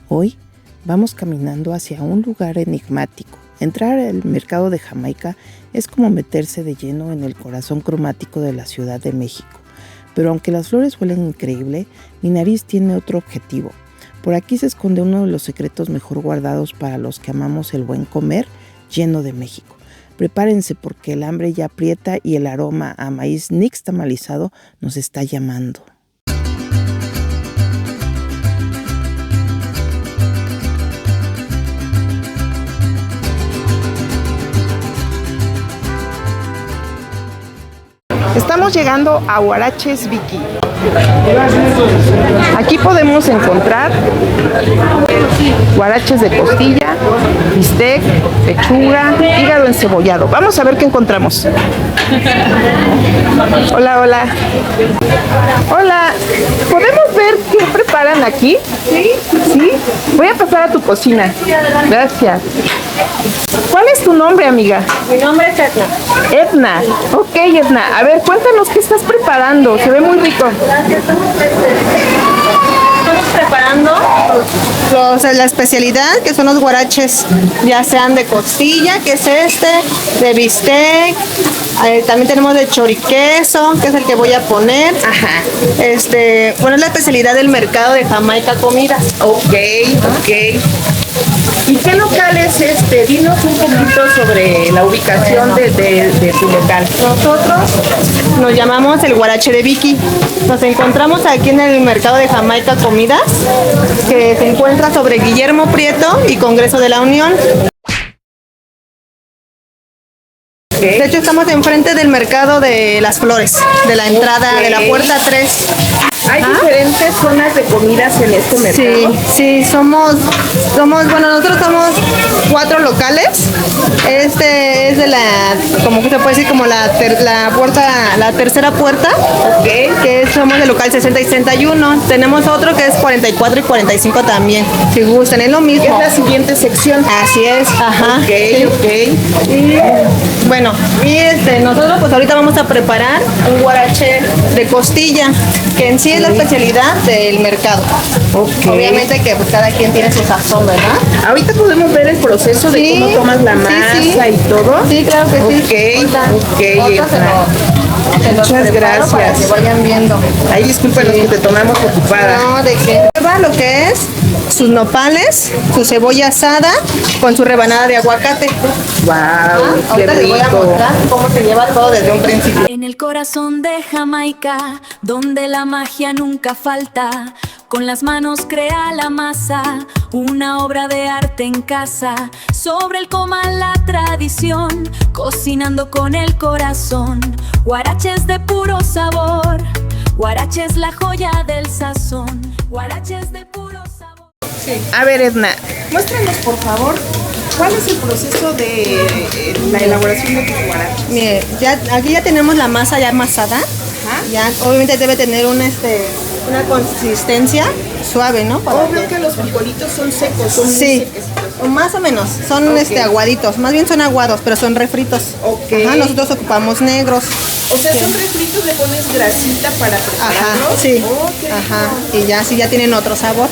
Hoy vamos caminando hacia un lugar enigmático. Entrar al mercado de Jamaica es como meterse de lleno en el corazón cromático de la Ciudad de México. Pero aunque las flores huelen increíble, mi nariz tiene otro objetivo. Por aquí se esconde uno de los secretos mejor guardados para los que amamos el buen comer, lleno de México. Prepárense porque el hambre ya aprieta y el aroma a maíz nixtamalizado nos está llamando. Estamos llegando a Huaraches Vicky. Aquí podemos encontrar huaraches de costilla, bistec, pechuga, hígado encebollado. Vamos a ver qué encontramos. Hola, hola. Hola, ¿podemos ver qué preparan aquí? Sí. ¿Sí? Voy a pasar a tu cocina. Gracias. ¿Cuál es tu nombre, amiga? Mi nombre es Edna. Edna. Ok, Edna. A ver, cuéntanos qué estás preparando. Se ve muy rico. Estamos preparando la especialidad, que son los huaraches, ya sean de costilla, que es de bistec. También tenemos de choriqueso, que es el que voy a poner. Ajá. Bueno, es la especialidad del mercado de Jamaica Comida. Ok. ¿Y qué local es este? Dinos un poquito sobre la ubicación de tu local. Nosotros nos llamamos el Huarache de Vicky. Nos encontramos aquí en el mercado de Jamaica Comidas, que se encuentra sobre Guillermo Prieto y Congreso de la Unión. De hecho, estamos enfrente del mercado de las flores, de la entrada, de la puerta 3. ¿Hay diferentes zonas de comidas en este mercado? Sí, bueno, nosotros somos 4 locales. Este es de como se puede decir, como la tercera puerta, que somos del local 60 y 61. Tenemos otro que es 44 y 45 también, si gustan, es lo mismo. Es la siguiente sección. Así es, ajá. Ok. Y bueno, nosotros pues ahorita vamos a preparar un huarache de costilla, que en sí es la especialidad del mercado. Obviamente que pues cada quien tiene su sazón, ¿verdad? Ahorita podemos ver el proceso de cómo tomas la masa y todo. Sí, claro que sí. Muchas gracias. Para que vayan viendo. Ay, discúlpenos que te tomamos ocupada. No, ¿de qué? Lleva lo que es sus nopales, su cebolla asada con su rebanada de aguacate. Wow, ahorita les voy a mostrar cómo se lleva todo desde un principio. En el corazón de Jamaica, donde la magia nunca falta, con las manos crea la masa, una obra de arte en casa, sobre el comal la tradición, cocinando con el corazón, huaraches de puro sabor, huaraches la joya del sazón, huaraches de puro sabor. Sí. A ver, Edna, muéstranos por favor cuál es el proceso de la elaboración de tus huaraches. Mire, aquí ya tenemos la masa ya amasada. Ya obviamente debe tener una consistencia suave, ¿no? Obvio que los frijolitos son secos, son sí, más o menos, son aguaditos, más bien son aguados, pero son refritos. Nosotros ocupamos negros. O sea, son refritos, le pones grasita para prepararlos. Sí. Y ya tienen otro sabor.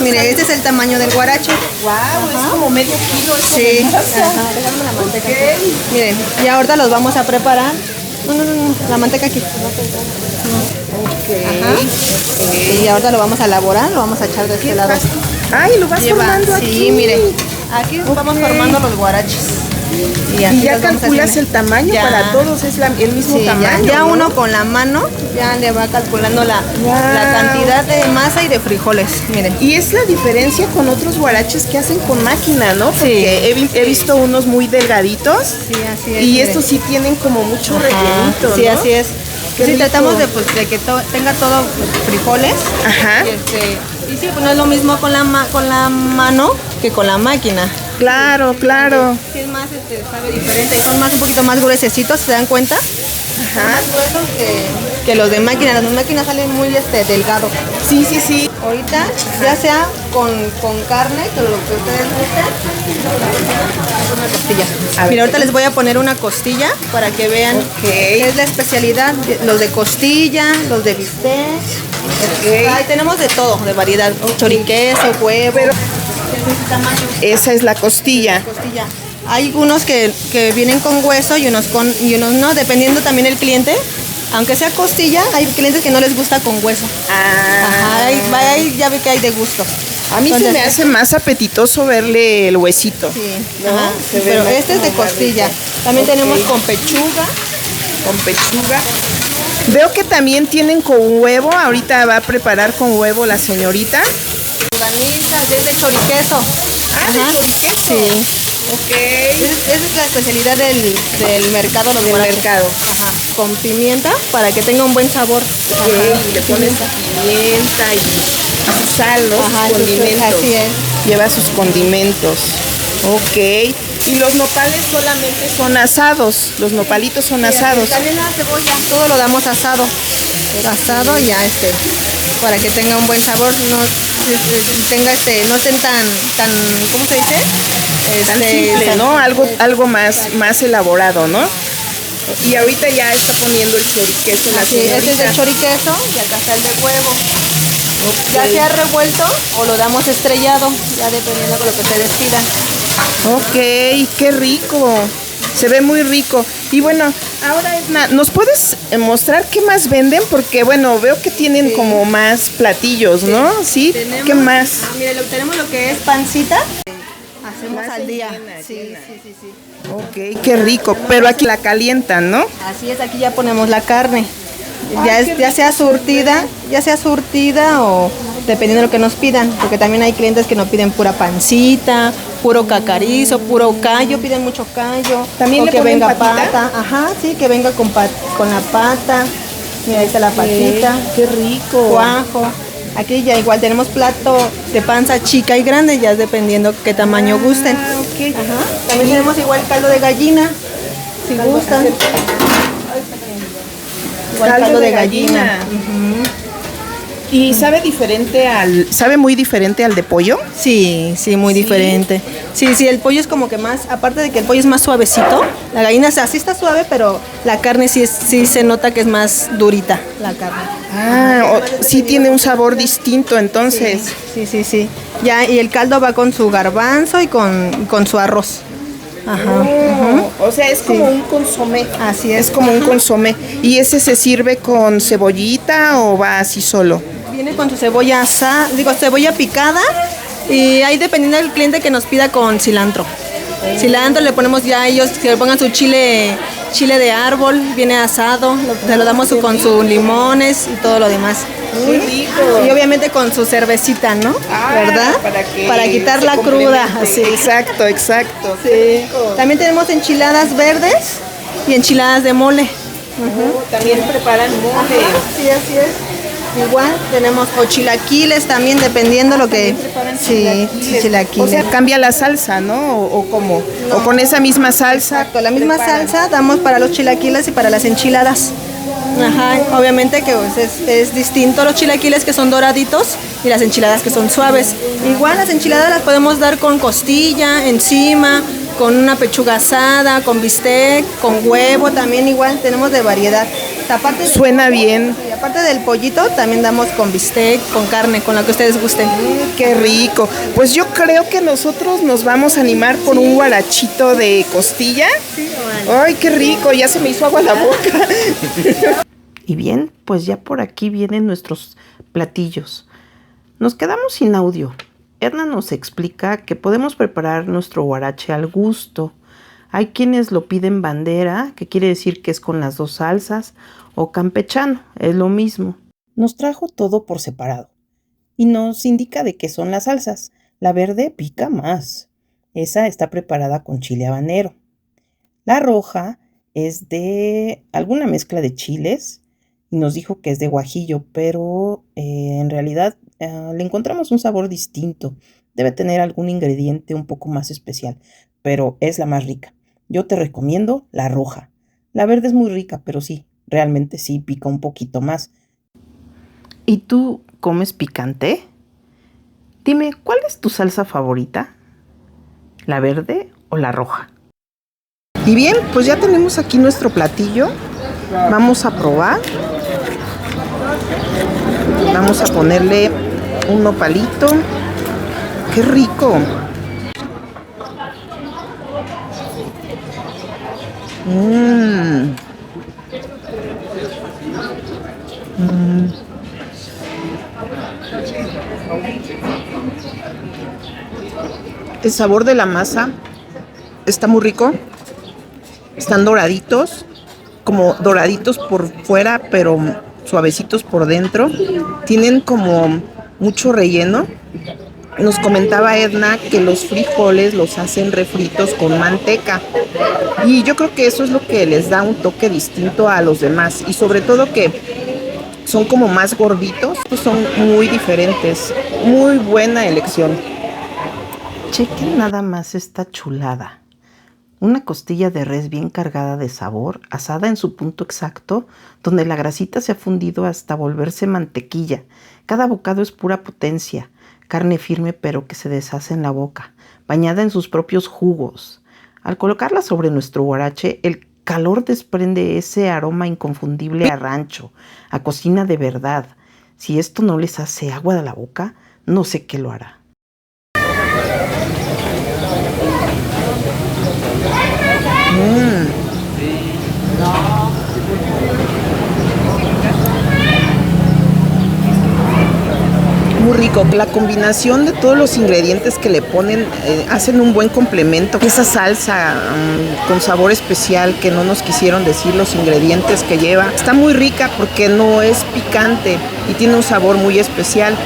Mire, este es el tamaño del huarache. Wow, es como medio kilo. Sí. Déjame la manteca. Miren, y ahorita los vamos a preparar. No, la manteca aquí. Y ahorita lo vamos a elaborar, lo vamos a echar de este lado. Ay, lo vas formando aquí. Sí, mire, aquí vamos formando los huaraches. Y ya calculas el tamaño para todos, es el mismo tamaño. Ya uno con la mano ya le va calculando la cantidad de masa y de frijoles. Miren. Y es la diferencia con otros huaraches que hacen con máquina, ¿no? Porque he visto unos muy delgaditos. Sí, así es. Y estos sí tienen como mucho rellenito, sí, ¿no? así es. Sí, tratamos de que tenga todo frijoles. Y sí, pues no es lo mismo con la mano que con la máquina. Claro. Sí, es más, sabe diferente. Y son un poquito más gruesecitos, ¿se dan cuenta? Más gruesos que los de máquina. Los de máquina salen muy delgados. Sí, sí, sí. Ahorita, ya sea con carne, con lo que ustedes gusten, una costilla. Mira, ahorita les voy a poner una costilla para que vean qué es la especialidad. Los de costilla, los de bistec. Ahí tenemos de todo, de variedad. Choriqueso, huevo. Esa es la costilla. Hay unos que vienen con hueso y unos no, dependiendo también el cliente. Aunque sea costilla, hay clientes que no les gusta con hueso. Ajá, ahí ya ve que hay de gusto. A mí se me hace más apetitoso verle el huesito. Sí, ¿no? Pero este es de costilla. También tenemos con pechuga. Con pechuga. Veo que también tienen con huevo. Ahorita va a preparar con huevo la señorita. Organizas, es de choriqueso. ¿De choriqueso? Sí. Ok. Esa es la especialidad del mercado. Del mercado. Ajá. Con pimienta para que tenga un buen sabor. Y le pones pimienta y sal, ¿no? Ajá, condimentos. Así es. Lleva sus condimentos. Ok. Y los nopales solamente son asados. Los nopalitos son asados. También la cebolla. Todo lo damos asado. Asado y ya para que tenga un buen sabor, no estén tan, ¿cómo se dice? Tan simple, ¿no? Algo más elaborado, ¿no? Y ahorita ya está poniendo el choriqueso la señorita. Este es el choriqueso y acá está el de huevo. Ya sea revuelto o lo damos estrellado, ya dependiendo de lo que ustedes pidan. Ok, qué rico. Se ve muy rico. Y bueno, ahora Edna, ¿nos puedes mostrar qué más venden? Porque bueno, veo que tienen como más platillos, ¿no? Sí, ¿qué más? Mire, tenemos lo que es pancita. Hacemos al día. Sí. Ok, qué rico. Pero aquí la calientan, ¿no? Así es, aquí ya ponemos la carne. Ya sea surtida o dependiendo de lo que nos pidan, porque también hay clientes que nos piden pura pancita, puro cacarizo, puro callo, piden mucho callo. También o le que ponen venga patita. Pata, ajá, sí, que venga con la pata. Mira, ahí está la patita. Qué rico. Cuajo. Aquí ya igual tenemos plato de panza chica y grande, ya es dependiendo qué tamaño gusten. Okay. Ajá. También tenemos igual caldo de gallina, si gustan. Igual caldo de gallina. ¿Y sabe muy diferente al de pollo? Sí, muy diferente. Sí, el pollo es como que más, aparte de que el pollo es más suavecito, la gallina sí está suave, pero la carne sí se nota que es más durita, la carne. Sí tiene un sabor distinto entonces. Sí. Ya, y el caldo va con su garbanzo y con su arroz. O sea, es como un consomé. Así es. Es como un consomé. ¿Y ese se sirve con cebollita o va así solo? Viene con su cebolla cebolla picada y ahí dependiendo del cliente que nos pida con cilantro. Cilantro le ponemos ya a ellos que le pongan su chile de árbol, viene asado, se lo damos con sus limones y todo lo demás. Muy rico. Y obviamente con su cervecita, ¿no? ¿Verdad? Para quitar la cruda. Así. Exacto. Sí. También tenemos enchiladas verdes y enchiladas de mole. También preparan mole. Sí, así es. Igual tenemos chilaquiles también, dependiendo lo que... Sí, chilaquiles. O sea, cambia la salsa, ¿no? ¿O cómo? No. ¿O con esa misma salsa? Exacto, la misma salsa damos para los chilaquiles y para las enchiladas. Obviamente que es distinto los chilaquiles que son doraditos y las enchiladas que son suaves. Igual las enchiladas las podemos dar con costilla, encima, con una pechuga asada, con bistec, con huevo, también igual tenemos de variedad. Suena bien. Y aparte del pollito, también damos con bistec, con carne, con lo que ustedes gusten. Qué rico. Pues yo creo que nosotros nos vamos a animar por un guarachito de costilla. Sí, ay, qué rico, ya se me hizo agua la boca. Y bien, pues ya por aquí vienen nuestros platillos. Nos quedamos sin audio. Edna nos explica que podemos preparar nuestro huarache al gusto. Hay quienes lo piden bandera, que quiere decir que es con las dos salsas, o campechano, es lo mismo. Nos trajo todo por separado y nos indica de qué son las salsas. La verde pica más. Esa está preparada con chile habanero. La roja es de alguna mezcla de chiles y nos dijo que es de guajillo, pero en realidad le encontramos un sabor distinto. Debe tener algún ingrediente un poco más especial, pero es la más rica. Yo te recomiendo la roja. La verde es muy rica, pero sí, realmente sí pica un poquito más. ¿Y tú comes picante? Dime, ¿cuál es tu salsa favorita? ¿La verde o la roja? Y bien, pues ya tenemos aquí nuestro platillo. Vamos a probar. Vamos a ponerle un nopalito. ¡Qué rico! El sabor de la masa está muy rico. Están doraditos, como doraditos por fuera, pero suavecitos por dentro. Tienen como mucho relleno. Nos comentaba Edna que los frijoles los hacen refritos con manteca. Y yo creo que eso es lo que les da un toque distinto a los demás. Y sobre todo que son como más gorditos, pues son muy diferentes. Muy buena elección. Chequen nada más esta chulada. Una costilla de res bien cargada de sabor, asada en su punto exacto, donde la grasita se ha fundido hasta volverse mantequilla. Cada bocado es pura potencia, carne firme pero que se deshace en la boca, bañada en sus propios jugos. Al colocarla sobre nuestro huarache, el calor desprende ese aroma inconfundible a rancho, a cocina de verdad. Si esto no les hace agua de la boca, no sé qué lo hará. Muy rico, la combinación de todos los ingredientes que le ponen hacen un buen complemento. Esa salsa con sabor especial que no nos quisieron decir los ingredientes que lleva, está muy rica porque no es picante y tiene un sabor muy especial.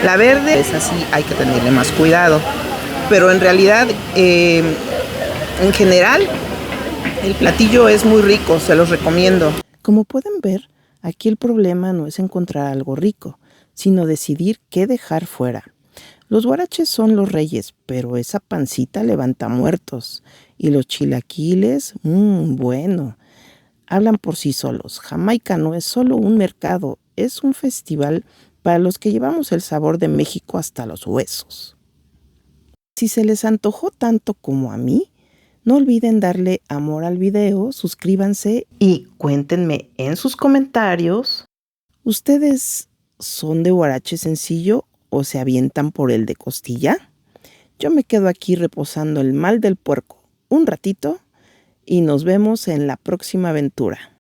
La verde es así, hay que tenerle más cuidado, pero en realidad en general el platillo es muy rico, se los recomiendo. Como pueden ver, aquí el problema no es encontrar algo rico, sino decidir qué dejar fuera. Los huaraches son los reyes, pero esa pancita levanta muertos. Y los chilaquiles, bueno, hablan por sí solos. Jamaica no es solo un mercado, es un festival para los que llevamos el sabor de México hasta los huesos. Si se les antojó tanto como a mí, no olviden darle amor al video, suscríbanse y cuéntenme en sus comentarios, ¿ustedes son de huarache sencillo o se avientan por el de costilla? Yo me quedo aquí reposando el mal del puerco un ratito y nos vemos en la próxima aventura.